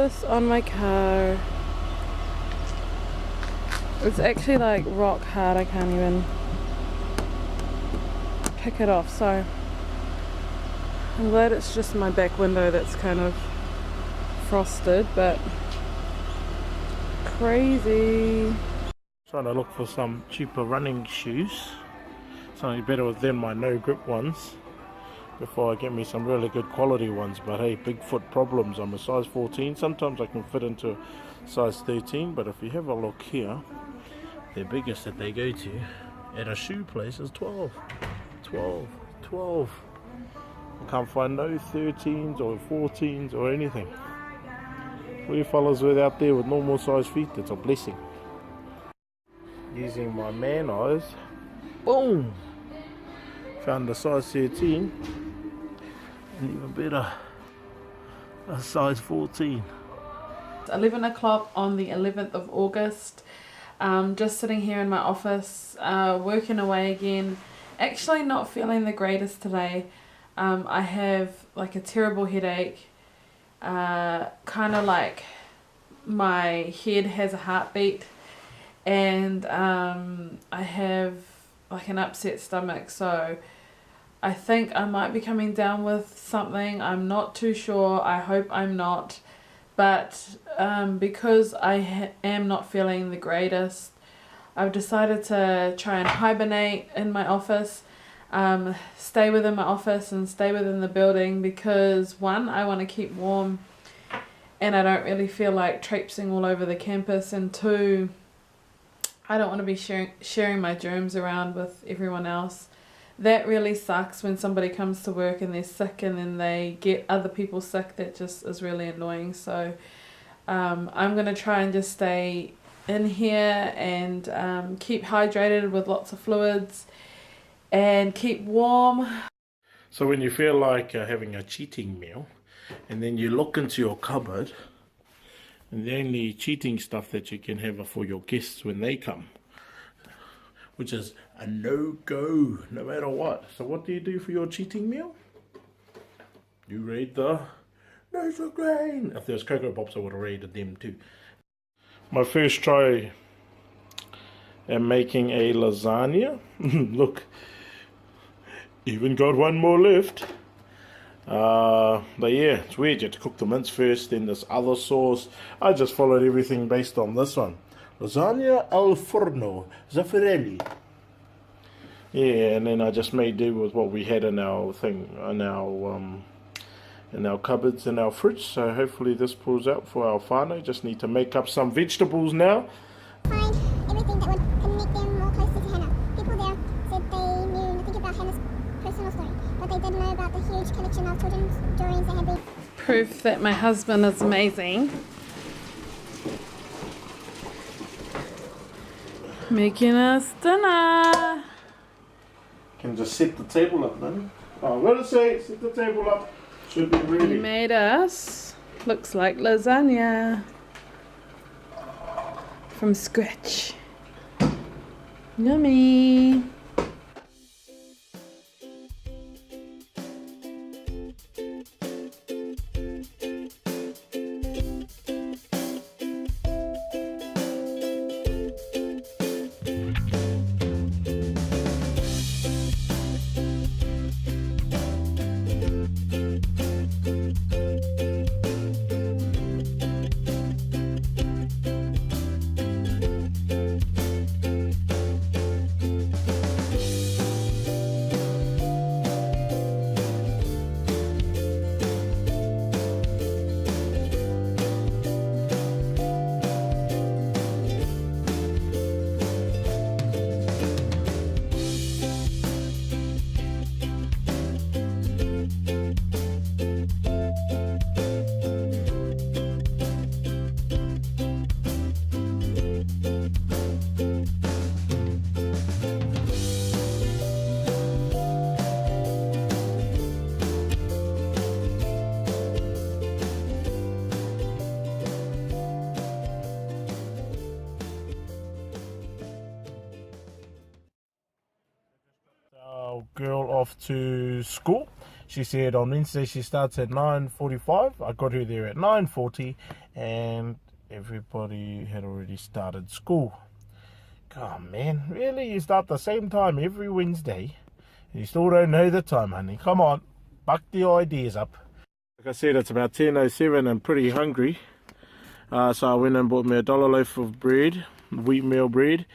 this on my car. It's actually like rock hard, I can't even pick it off, so I'm glad it's just my back window that's kind of frosted, but crazy. Trying to look for some cheaper running shoes, something better than my no grip ones, before I get me some really good quality ones. But hey, big foot problems. I'm a size 14, sometimes I can fit into size 13, but if you have a look here, the biggest that they go to at a shoe place is 12. I can't find no 13s or 14s or anything. For you fellas out there with normal size feet, it's a blessing. Using my man eyes, boom, found a size 13, and even better, a size 14. It's 11 o'clock on the 11th of August. Just sitting here in my office, working away again. Actually not feeling the greatest today. I have like a terrible headache, kind of like my head has a heartbeat, and I have like an upset stomach, so I think I might be coming down with something. I'm not too sure. I hope I'm not, but because I am not feeling the greatest, I've decided to try and hibernate in my office, stay within my office and stay within the building, because one, I want to keep warm and I don't really feel like traipsing all over the campus, and two, I don't want to be sharing my germs around with everyone else. That really sucks when somebody comes to work and they're sick and then they get other people sick. That just is really annoying. So I'm going to try and just stay in here and keep hydrated with lots of fluids and keep warm. So when you feel like having a cheating meal, and then you look into your cupboard, and the only cheating stuff that you can have are for your guests when they come, which is a no-go, no matter what. So what do you do for your cheating meal? You raid the no grain. If there was Cocoa Pops, I would have raided them too. My first try at making a lasagna. Look, even got one more left. But yeah, it's weird. You have to cook the mince first, then this other sauce. I just followed everything based on this one. Lasagna al forno, zaffarelli. Yeah, and then I just made do with what we had in our thing, in our cupboards and our fridge. So hopefully this pulls out for our whānau. Just need to make up some vegetables now. Find everything that would connect them more closely to Hannah. People there said they knew nothing about Hannah's personal story, but they did know about the huge collection of children's drawings that had been... Proof that my husband is amazing. Making us dinner. Can just set the table up then. Oh, what did it say? Set the table up. Should be ready. He made us, looks like lasagna from scratch. Yummy. Girl off to school. She said on Wednesday she starts at 9:45. I got her there at 9:40, and everybody had already started school. Oh man, really? You start the same time every Wednesday, and you still don't know the time, honey? Come on, buck the ideas up. Like I said, it's about 10:07. I'm pretty hungry, so I went and bought me a $1 loaf of bread, wheatmeal bread.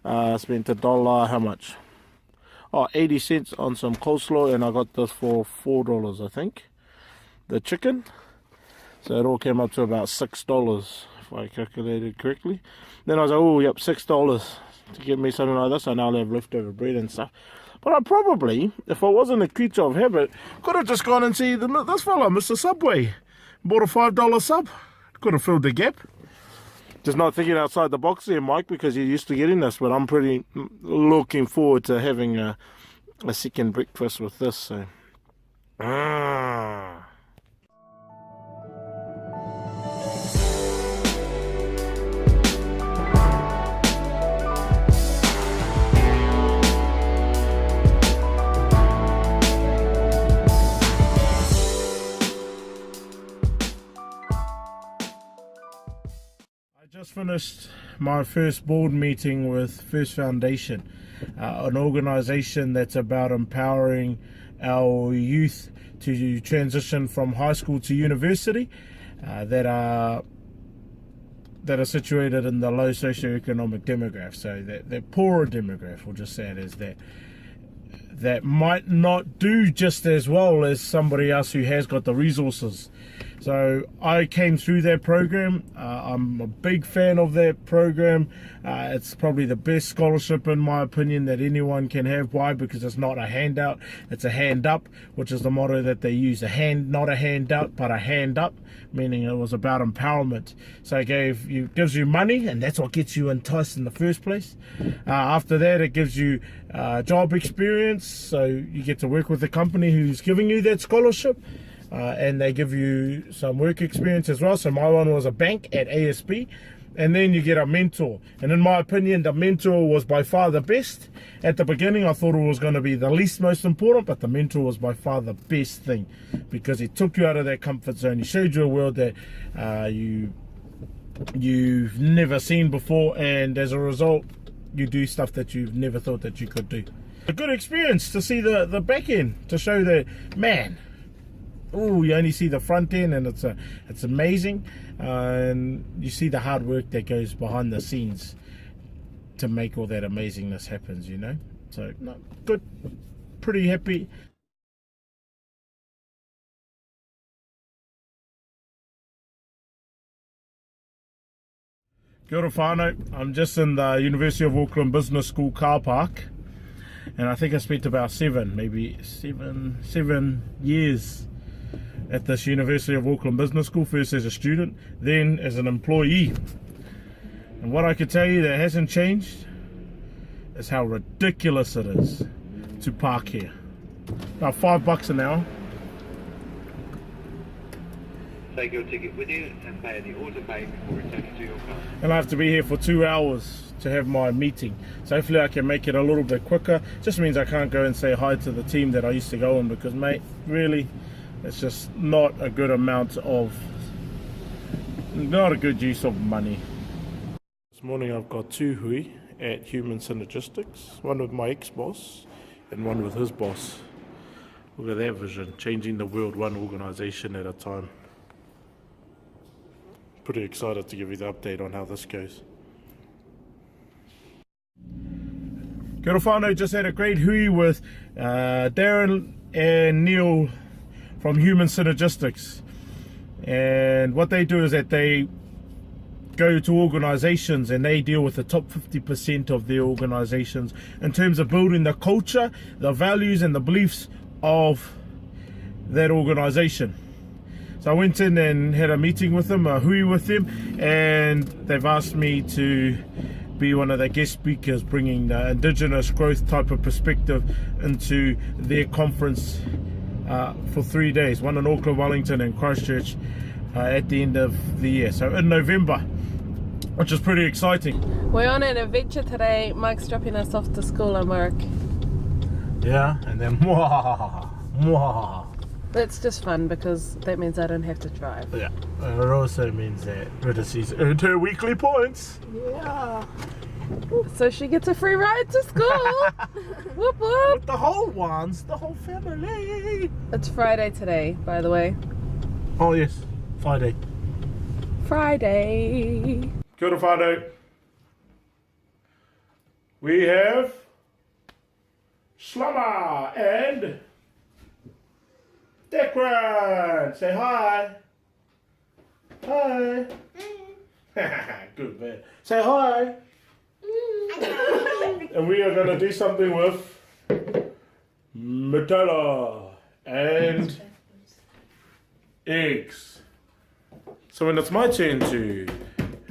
Spent $1. How much? 80 cents on some coleslaw, and I got this for $4, I think. The chicken, so it all came up to about $6 if I calculated correctly. Then I was like, oh yep, $6 to get me something like this. I now have leftover bread and stuff. But I probably, if I wasn't a creature of habit, could have just gone and see this fella, Mr. Subway. Bought a $5 sub. Could have filled the gap. Just not thinking outside the box there, Mike, because you're used to getting this. But I'm pretty looking forward to having a second breakfast with this. So. Just finished my first board meeting with First Foundation, an organisation that's about empowering our youth to transition from high school to university, that are situated in the low socioeconomic demographic, so that poorer demographic, we'll just say it as that might not do just as well as somebody else who has got the resources. So I came through that program. I'm a big fan of that program. It's probably the best scholarship in my opinion that anyone can have. Why? Because it's not a handout, it's a hand up, which is the motto that they use. A hand, not a handout, but a hand up, meaning it was about empowerment. So it gives you money, and that's what gets you enticed in the first place. After that, it gives you job experience, so you get to work with the company who's giving you that scholarship. And they give you some work experience as well. So my one was a bank at ASB. And then you get a mentor. And in my opinion, the mentor was by far the best. At the beginning, I thought it was going to be the least most important, but the mentor was by far the best thing, because it took you out of that comfort zone. He showed you a world that you've never seen before, and as a result, you do stuff that you've never thought that you could do. A good experience to see the back end, to show that, man, oh, you only see the front end, and it's amazing, and you see the hard work that goes behind the scenes to make all that amazingness happens, you know. So no, good, pretty happy. Kia ora whānau. I'm just in the University of Auckland Business School car park, and I think I spent about seven years at this University of Auckland Business School, first as a student, then as an employee. And what I can tell you that hasn't changed is how ridiculous it is to park here. About $5 an hour. Take your ticket with you and pay the auto pay before returning to your car. And I have to be here for 2 hours to have my meeting. So hopefully I can make it a little bit quicker. Just means I can't go and say hi to the team that I used to go on, because mate, really, it's just not a good use of money. This morning I've got two hui at Human Synergistics, one with my ex-boss and one with his boss. Look at that vision, changing the world one organisation at a time. Pretty excited to give you the update on how this goes. Kia ora whānau, just had a great hui with Darren and Neil from Human Synergistics, and what they do is that they go to organizations and they deal with the top 50% of their organizations in terms of building the culture, the values and the beliefs of that organization. So I went in and had a meeting with them, a hui with them, and they've asked me to be one of the guest speakers, bringing the Indigenous growth type of perspective into their conference for 3 days, one in Auckland, Wellington and Christchurch at the end of the year, so in November, which is pretty exciting. We're on an adventure today. Mike's dropping us off to school and work. Yeah, and then That's just fun because that means I don't have to drive. Yeah. It also means that Riddisy's earned her weekly points. Yeah. So she gets a free ride to school. Whoop whoop. With the whole ones, the whole family. It's Friday today, by the way. Oh yes, Friday. Friday. Kia ora whānau. We have Slummer and Declan. Say hi. Hi. Good man. Say hi. And we are going to do something with Nutella and eggs. So when it's my turn to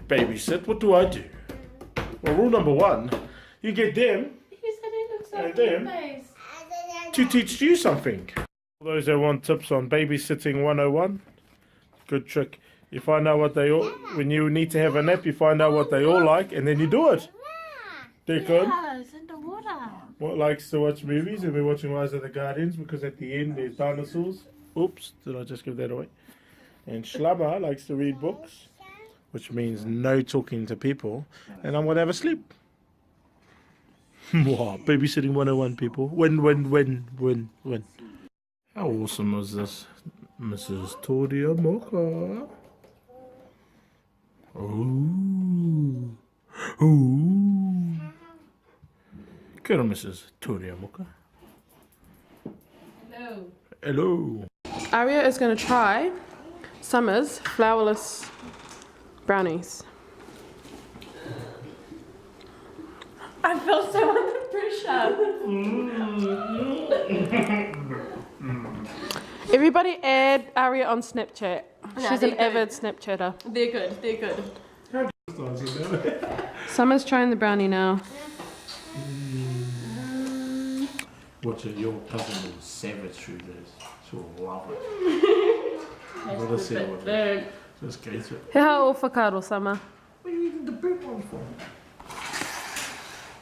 babysit, what do I do? Well, rule number one, you get them and them to teach you something. For those that want tips on babysitting 101, good trick. You find out what they all, when you need to have a nap, you find out what they all like and then you do it. Declan, It's in the water. what likes to watch movies, and we're watching Rise of the Guardians because at the end there's dinosaurs. Oops, did I just give that away? And Slummer likes to read books, which means no talking to people, and I'm going to have a sleep. Wow, babysitting 101 people. Win. How awesome is this? Mrs. Todia Moka. Ooh. Kia ora, Mrs. Todia Moka. Hello. Aria is going to try Summer's flourless brownies. I feel so under pressure. Everybody add Aria on Snapchat. She's an avid Snapchatter. They're good. They're good. Summer's trying the brownie now. Watch it, your cousin will savage through this. She'll love it. Let us see what it just go through. He hao o whakaro, Summer. What are you eating the big one for?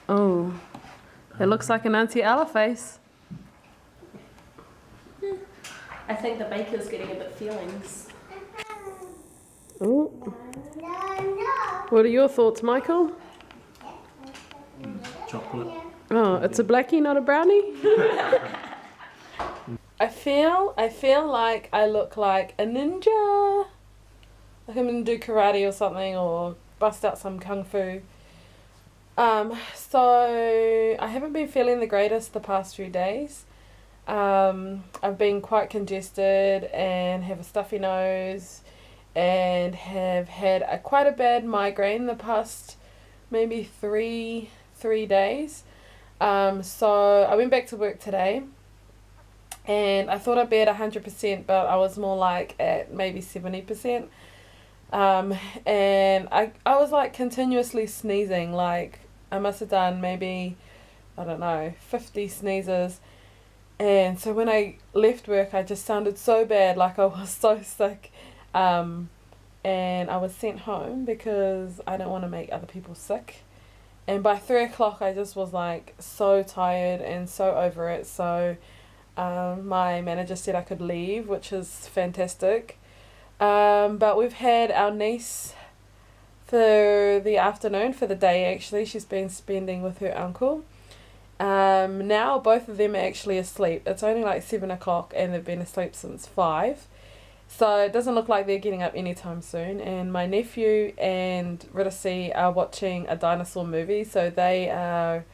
Oh, it looks like an Auntie Ella face. I think the baker's getting a bit feelings. Oh. What are your thoughts, Michael? Chocolate. Oh, it's a blackie, not a brownie. I feel like I look like a ninja. Like I'm gonna do karate or something, or bust out some kung fu. So I haven't been feeling the greatest the past few days. I've been quite congested and have a stuffy nose, and have had quite a bad migraine the past maybe three days. So I went back to work today, and I thought I'd be at 100%, but I was more like at maybe 70%. And I was like continuously sneezing, like I must have done maybe, I don't know, 50 sneezes. And so when I left work, I just sounded so bad, like I was so sick. And I was sent home because I don't want to make other people sick. And by 3 o'clock, I just was like so tired and so over it. So my manager said I could leave, which is fantastic. But we've had our niece for the afternoon, for the day actually. She's been spending with her uncle. Now both of them are actually asleep. It's only like 7 o'clock and they've been asleep since 5. So it doesn't look like they're getting up anytime soon. And my nephew and Ridisi are watching a dinosaur movie, so they are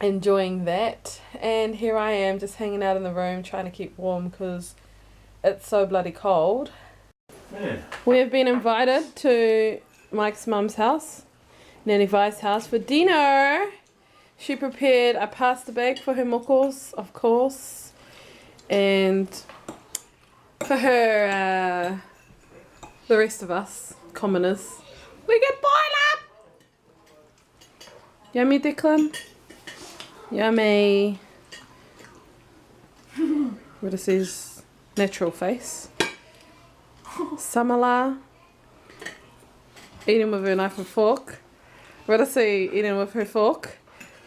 enjoying that. And here I am just hanging out in the room trying to keep warm because it's so bloody cold. Man. We have been invited to Mike's mum's house, Nanny Vi's house, for dinner. She prepared a pasta bag for her mokos, of course, and for her, the rest of us, commoners, we get boiled up! Yummy, Declan? Yummy. What is his natural face? Samala. Eating with her knife and fork. Ridisi eating with her fork.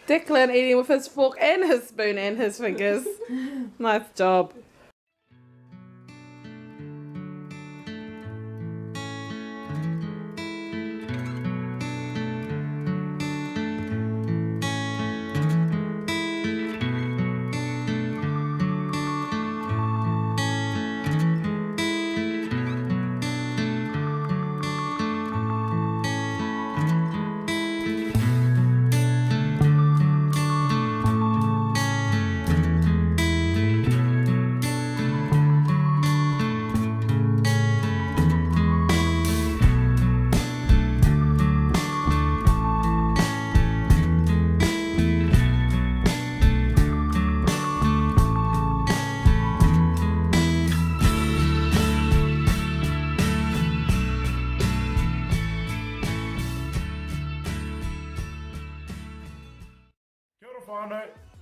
Declan eating with his fork and his spoon and his fingers. Nice job.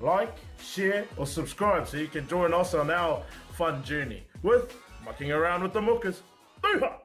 Like, share or subscribe so you can join us on our fun journey with mucking around with the Mokas. Dooha!